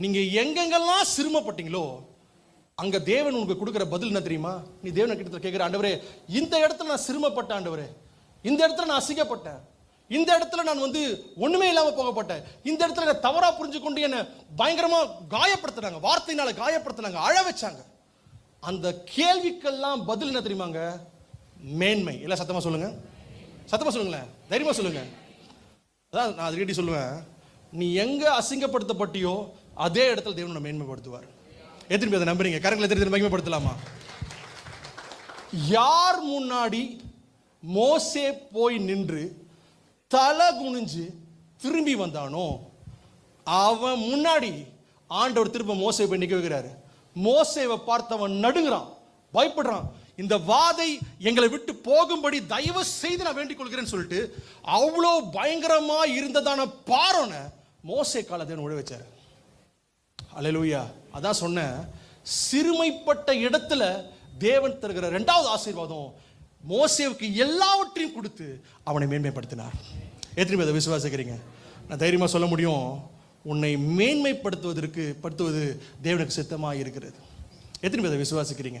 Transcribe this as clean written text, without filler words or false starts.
நீங்க எங்கெங்கெல்லாம் சிறுமப்பட்டீங்களோ அங்க தேவன் உங்களுக்கு கொடுக்கிற பதில் என்ன தெரியுமா? நீ தேவனை கிட்ட கேட்கிற, ஆண்டவரே இந்த இடத்துல நான் சிறுமப்பட்டேன், ஆண்டவரே இந்த இடத்துல நான் அசிங்கப்பட்டேன், இந்த இடத்துல நான் ஒண்ணுமே இல்லாம போகப்பட்டேன், இந்த இடத்துல என்ன தவறா புரிஞ்சு கொண்டு என்ன பயங்கரமா காயப்படுத்தினாங்க, வார்த்தையினால காயப்படுத்தினாங்க, அழ வச்சாங்க. அந்த கேள்விக்கெல்லாம் பதில் என்ன தெரியுமாங்க? மேன்மை. எல்லாம் சத்தமா சொல்லுங்க, சத்தமா சொல்லுங்களேன், தைரியமா சொல்லுங்க. அதான் நான் அடிக்கடி சொல்லுவேன், நீ எங்க அசிங்கப்படுத்தப்பட்டியோ அதே இடத்துல தேவனை மேன்மைப்படுத்துவார். எத்தனை பேர் நம்புறீங்க? கரங்களை எத்தனை மகிமைப்படுத்தலாமா? யார் முன்னாடி மோசே போய் நின்று தலை குனிஞ்சு திரும்பி வந்தானோ அவன் முன்னாடி ஆண்டவர் திரும்ப மோசே போய் நிக்க வைக்கிறாரு. மோசேவை பார்த்தவன் நடுங்குறான், பயப்படுறான். இந்த வாதை எங்களை விட்டு போகும்படி தயவு செய்து நான் வேண்டிக் கொள்கிறேன்னு சொல்லிட்டு அவ்வளோ பயங்கரமா இருந்ததான பாரோனை மோசே காலத்தை விட வச்சாரு. அல்லேலூயா. அதான் சொன்னேன், சிறுமைப்பட்ட இடத்துல தேவன் தருகிற இரண்டாவது ஆசீர்வாதம் மோசேவுக்கு எல்லாவற்றையும் கொடுத்து அவனை மேன்மைப்படுத்தினார். எத்தனை பேர் விசுவாசிக்கிறீங்க? நான் தைரியமா சொல்ல முடியும், உன்னை மேன்மைப்படுத்துவது தேவனுக்கு சித்தமாக இருக்கிறது. எத்தனை பேர் விசுவாசிக்கிறீங்க?